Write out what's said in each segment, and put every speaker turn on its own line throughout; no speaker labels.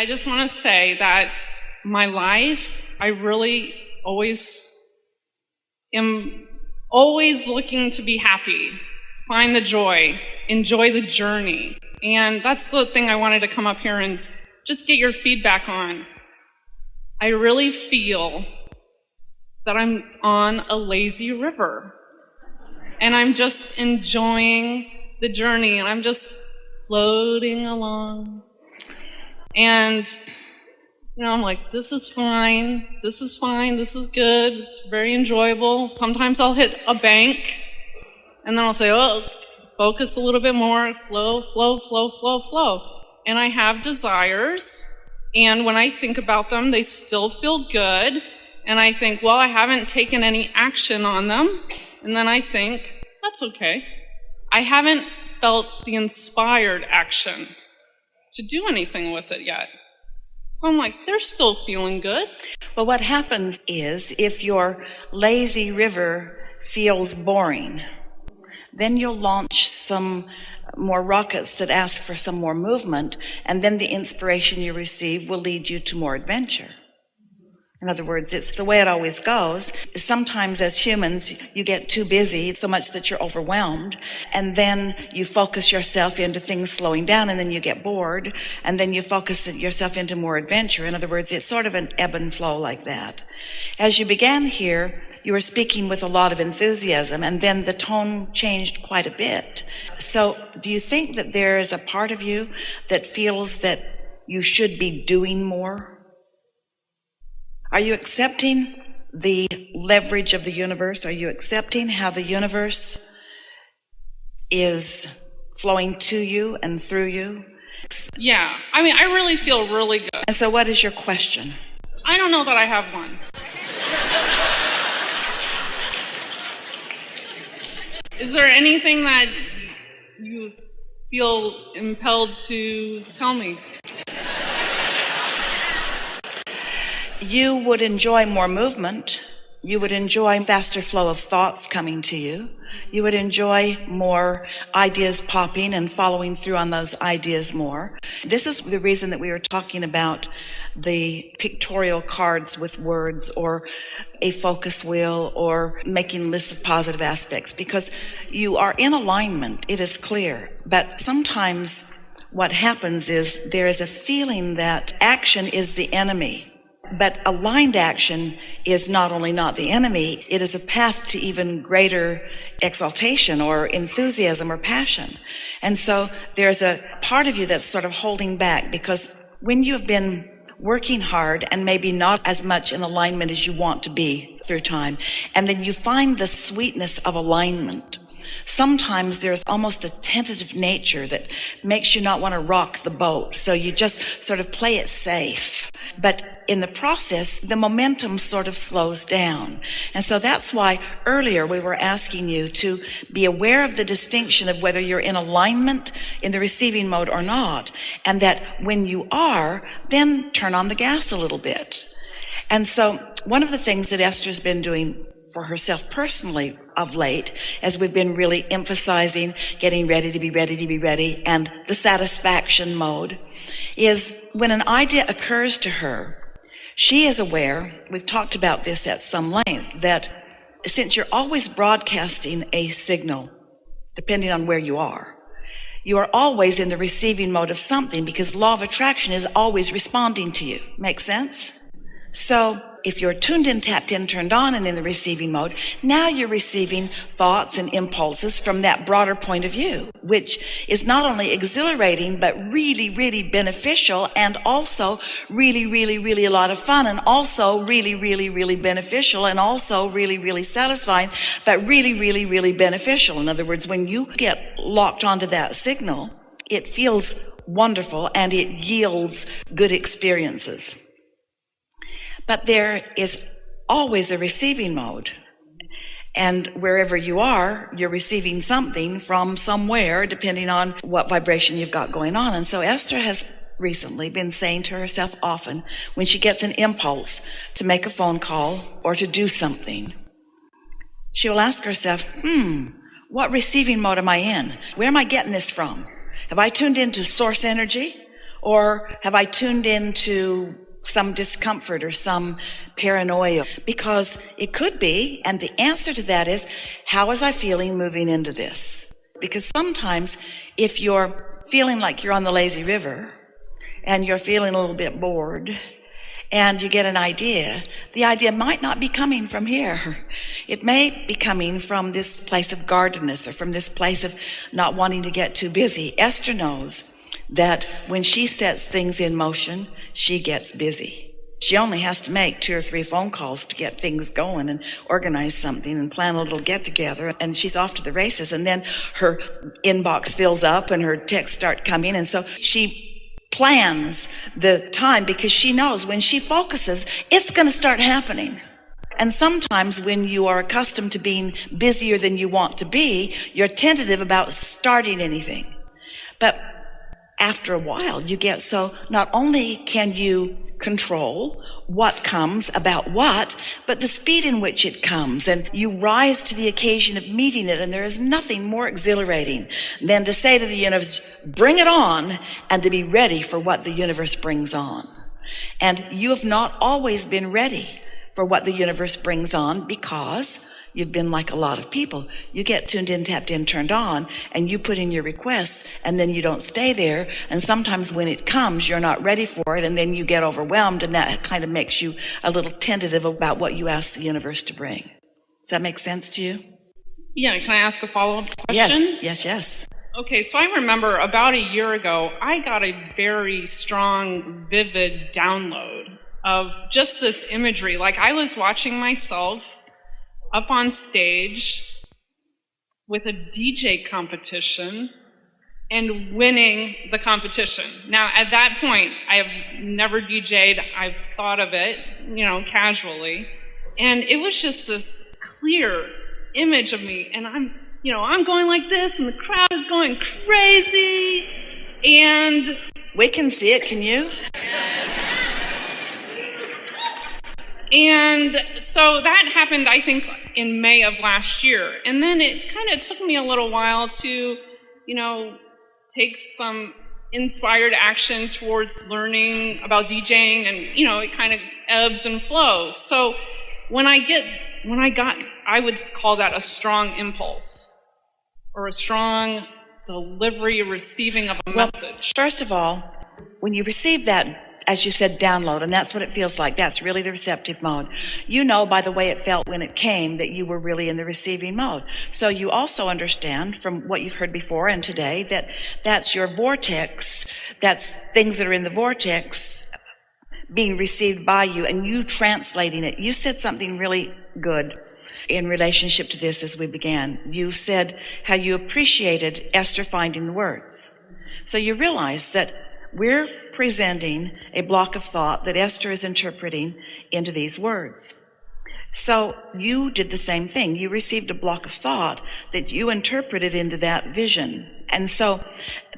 I just want to say that my life, I really am always looking to be happy, find the joy, enjoy the journey. And that's the thing I wanted to come up here and just get your feedback on. I really feel that I'm on a lazy river. And I'm just enjoying the journey, and I'm just floating along. And, I'm like, this is fine, this is good, it's very enjoyable. Sometimes I'll hit a bank, and then I'll say, oh, focus a little bit more, flow. And I have desires, and when I think about them, they still feel good. And I think, well, I haven't taken any action on them. And then I think, that's okay. I haven't felt the inspired action to do anything with it yet. So I'm like, they're still feeling good.
Well, what happens is if your lazy river feels boring, then you'll launch some more rockets that ask for some more movement, and then the inspiration you receive will lead you to more adventure. In other words, it's the way it always goes. Sometimes as humans, you get too busy so much that you're overwhelmed, and then you focus yourself into things slowing down, and then you get bored, and then you focus yourself into more adventure. In other words, it's sort of an ebb and flow like that. As you began here, you were speaking with a lot of enthusiasm, and then the tone changed quite a bit. So do you think that there is a part of you that feels that you should be doing more? Are you accepting the leverage of the universe? Are you accepting how the universe is flowing to you and through you?
Yeah, I really feel really good.
And so what is your question?
I don't know that I have one. Is there anything that you feel impelled to tell me?
You would enjoy more movement. You would enjoy faster flow of thoughts coming to you. You would enjoy more ideas popping and following through on those ideas more. This is the reason that we were talking about the pictorial cards with words, or a focus wheel, or making lists of positive aspects, because you are in alignment. It is clear. But sometimes what happens is there is a feeling that action is the enemy. But aligned action is not only not the enemy, it is a path to even greater exaltation or enthusiasm or passion. And so there's a part of you that's sort of holding back, because when you have been working hard and maybe not as much in alignment as you want to be through time, and then you find the sweetness of alignment, sometimes there's almost a tentative nature that makes you not want to rock the boat. So you just sort of play it safe. But in the process, the momentum sort of slows down. And so that's why earlier we were asking you to be aware of the distinction of whether you're in alignment in the receiving mode or not. And that when you are, then turn on the gas a little bit. And so one of the things that Esther's been doing for herself personally of late, as we've been really emphasizing getting ready to be ready, and the satisfaction mode, is when an idea occurs to her, she is aware, we've talked about this at some length, that since you're always broadcasting a signal, depending on where you are always in the receiving mode of something, because law of attraction is always responding to you. Make sense? So if you're tuned in, tapped in, turned on, and in the receiving mode, now you're receiving thoughts and impulses from that broader point of view, which is not only exhilarating, but really, really beneficial, and also really, really, really a lot of fun, and also really, really, really beneficial, and also really, really satisfying, but really, really, really beneficial. In other words, when you get locked onto that signal, it feels wonderful and it yields good experiences. But there is always a receiving mode. And wherever you are, you're receiving something from somewhere, depending on what vibration you've got going on. And so Esther has recently been saying to herself often, when she gets an impulse to make a phone call or to do something, she will ask herself, what receiving mode am I in? Where am I getting this from? Have I tuned into source energy? Or have I tuned into some discomfort or some paranoia? Because it could be, and the answer to that is, how was I feeling moving into this? Because sometimes if you're feeling like you're on the lazy river and you're feeling a little bit bored and you get an idea, the idea might not be coming from here. It may be coming from this place of guardedness or from this place of not wanting to get too busy. Esther knows that when she sets things in motion, she gets busy. She only has to make 2 or 3 phone calls to get things going and organize something and plan a little get together, and she's off to the races. And then her inbox fills up and her texts start coming. And so she plans the time because she knows when she focuses, it's going to start happening. And sometimes when you are accustomed to being busier than you want to be, you're tentative about starting anything. But after a while, you get so not only can you control what comes about what, but the speed in which it comes, and you rise to the occasion of meeting it. And there is nothing more exhilarating than to say to the universe, bring it on, and to be ready for what the universe brings on. And you have not always been ready for what the universe brings on because you've been like a lot of people. You get tuned in, tapped in, turned on, and you put in your requests, and then you don't stay there. And sometimes when it comes, you're not ready for it, and then you get overwhelmed, and that kind of makes you a little tentative about what you ask the universe to bring. Does that make sense to you?
Yeah, can I ask a follow-up question?
Yes.
Okay, so I remember about a year ago, I got a very strong, vivid download of just this imagery. Like I was watching myself up on stage with a DJ competition and winning the competition. Now, at that point, I have never DJ'd. I've thought of it, casually. And it was just this clear image of me. And I'm going like this, and the crowd is going crazy. And
we can see it, can you?
And so that happened, I think, in May of last year. And then it kind of took me a little while to, take some inspired action towards learning about DJing, and, it kind of ebbs and flows. So I would call that a strong impulse or a strong delivery, receiving of a message.
First of all, when you receive that, as you said, download, and that's what it feels like. That's really the receptive mode. You know by the way it felt when it came that you were really in the receiving mode. So you also understand from what you've heard before and today that that's your vortex, that's things that are in the vortex being received by you and you translating it. You said something really good in relationship to this as we began. You said how you appreciated Esther finding the words. So you realize that we're presenting a block of thought that Esther is interpreting into these words. So you did the same thing. You received a block of thought that you interpreted into that vision. And so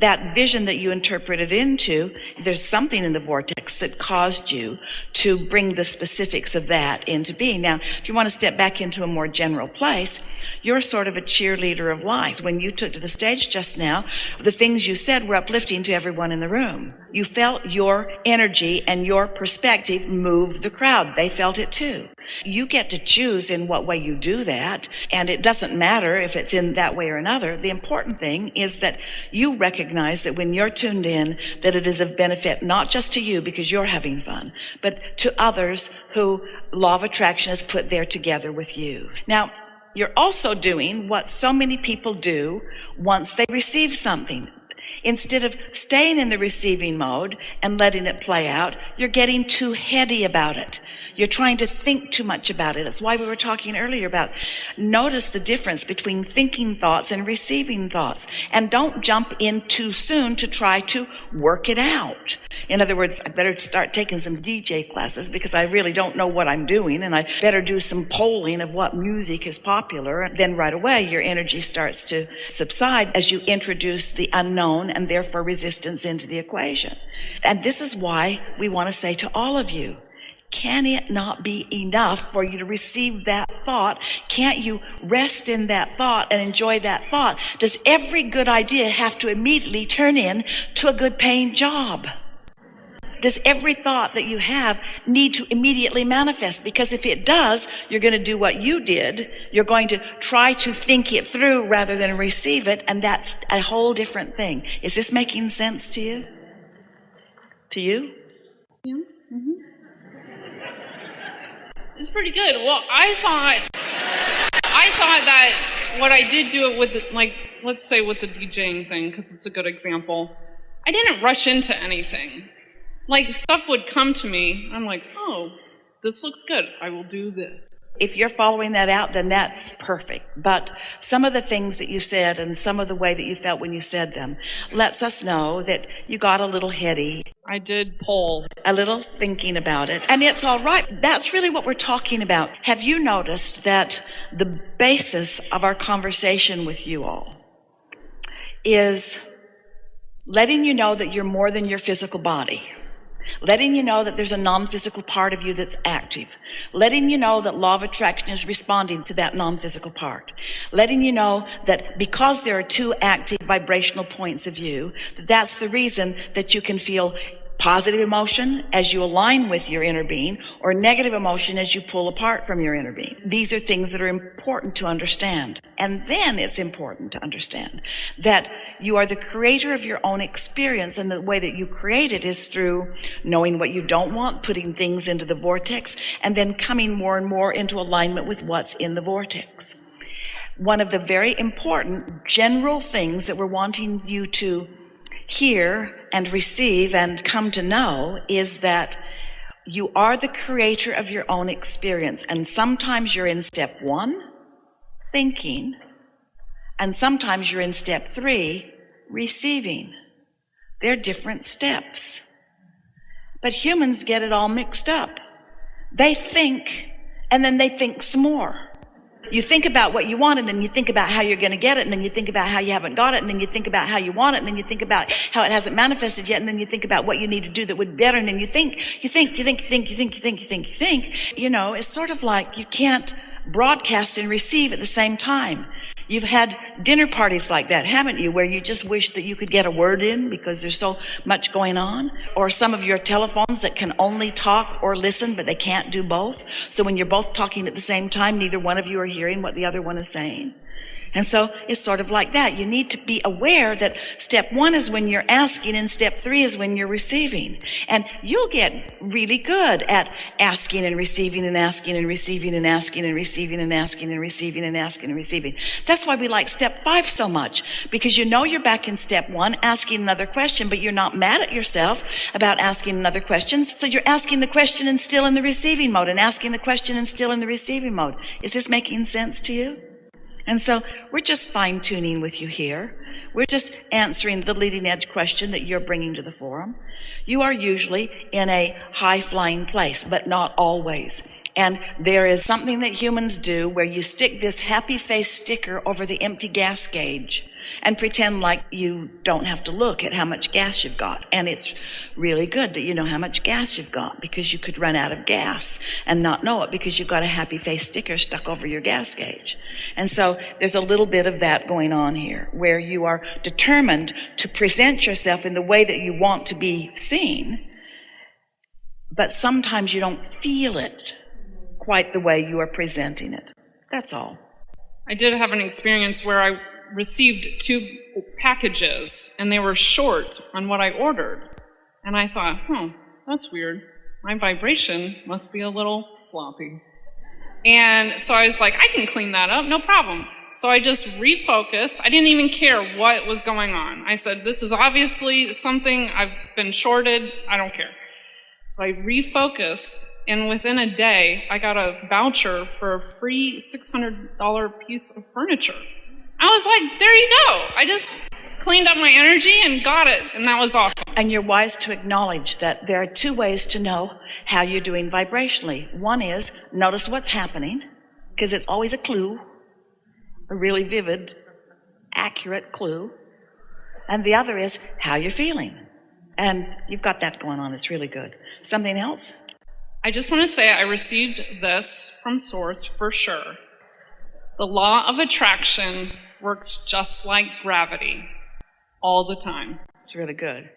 that vision that you interpreted into, there's something in the vortex that caused you to bring the specifics of that into being. Now, if you want to step back into a more general place, you're sort of a cheerleader of life. When you took to the stage just now, the things you said were uplifting to everyone in the room. You felt your energy and your perspective move the crowd. They felt it too. You get to choose in what way you do that, and it doesn't matter if it's in that way or another. The important thing is that you recognize that when you're tuned in, that it is of benefit not just to you because you're having fun, but to others who law of attraction has put there together with you. Now, you're also doing what so many people do once they receive something. Instead of staying in the receiving mode and letting it play out, you're getting too heady about it. You're trying to think too much about it. That's why we were talking earlier about notice the difference between thinking thoughts and receiving thoughts. And don't jump in too soon to try to work it out. In other words, I better start taking some DJ classes because I really don't know what I'm doing, and I better do some polling of what music is popular. Then right away, your energy starts to subside as you introduce the unknown and therefore resistance into the equation. And this is why we want to say to all of you, can it not be enough for you to receive that thought? Can't you rest in that thought and enjoy that thought? Does every good idea have to immediately turn in to a good paying job? does every thought that you have need to immediately manifest? Because if it does, you're going to do what you did. You're going to try to think it through rather than receive it, and that's a whole different thing. Is this making sense to you? To you?
Yeah. Mm-hmm. It's pretty good. Well, I thought that what I did do it with, like, let's say with the DJing thing, because it's a good example. I didn't rush into anything. Like, stuff would come to me. I'm like, oh, this looks good. I will do this.
If you're following that out, then that's perfect. But some of the things that you said and some of the way that you felt when you said them lets us know that you got a little heady.
I did poll.
A little thinking about it. And it's all right. That's really what we're talking about. Have you noticed that the basis of our conversation with you all is letting you know that you're more than your physical body, letting you know that there's a non-physical part of you that's active, letting you know that law of attraction is responding to that non-physical part, letting you know that because there are two active vibrational points of view, that's the reason that you can feel positive emotion as you align with your inner being, or negative emotion as you pull apart from your inner being. These are things that are important to understand. And then it's important to understand that you are the creator of your own experience, and the way that you create it is through knowing what you don't want, putting things into the vortex, and then coming more and more into alignment with what's in the vortex. One of the very important general things that we're wanting you to hear and receive and come to know is that you are the creator of your own experience. And sometimes you're in step 1, thinking, and sometimes you're in step 3, receiving. They're different steps. But humans get it all mixed up. They think, and then they think some more. You think about what you want, and then you think about how you're going to get it, and then you think about how you haven't got it, and then you think about how you want it, and then you think about how it hasn't manifested yet, and then you think about what you need to do that would be better, and then you think. You know, it's sort of like you can't broadcast and receive at the same time. You've had dinner parties like that, haven't you, where you just wish that you could get a word in because there's so much going on? Or some of your telephones that can only talk or listen, but they can't do both. So when you're both talking at the same time, neither one of you are hearing what the other one is saying. And so it's sort of like that. You need to be aware that step 1 is when you're asking, and step 3 is when you're receiving. And you'll get really good at asking and receiving and asking and receiving and asking and receiving and asking and receiving and asking and receiving. That's why we like step 5 so much, because you know you're back in step 1 asking another question, but you're not mad at yourself about asking another question. So you're asking the question and still in the receiving mode, and asking the question and still in the receiving mode. Is this making sense to you? And so we're just fine-tuning with you here. We're just answering the leading edge question that you're bringing to the forum. You are usually in a high-flying place, but not always. And there is something that humans do where you stick this happy face sticker over the empty gas gauge and pretend like you don't have to look at how much gas you've got. And it's really good that you know how much gas you've got, because you could run out of gas and not know it because you've got a happy face sticker stuck over your gas gauge. And so there's a little bit of that going on here, where you are determined to present yourself in the way that you want to be seen, but sometimes you don't feel it quite the way you are presenting it. That's all.
I did have an experience where I received 2 packages, and they were short on what I ordered. And I thought, that's weird. My vibration must be a little sloppy. And so I was like, I can clean that up, no problem. So I just refocused. I didn't even care what was going on. I said, this is obviously something I've been shorted. I don't care. So I refocused, and within a day, I got a voucher for a free $600 piece of furniture. I was like, there you go. I just cleaned up my energy and got it, and that was awesome.
And you're wise to acknowledge that there are 2 ways to know how you're doing vibrationally. One is notice what's happening, because it's always a clue, a really vivid, accurate clue. And the other is how you're feeling. And you've got that going on. It's really good. Something else?
I just want to say I received this from Source for sure. The law of attraction works just like gravity all the time.
It's really good.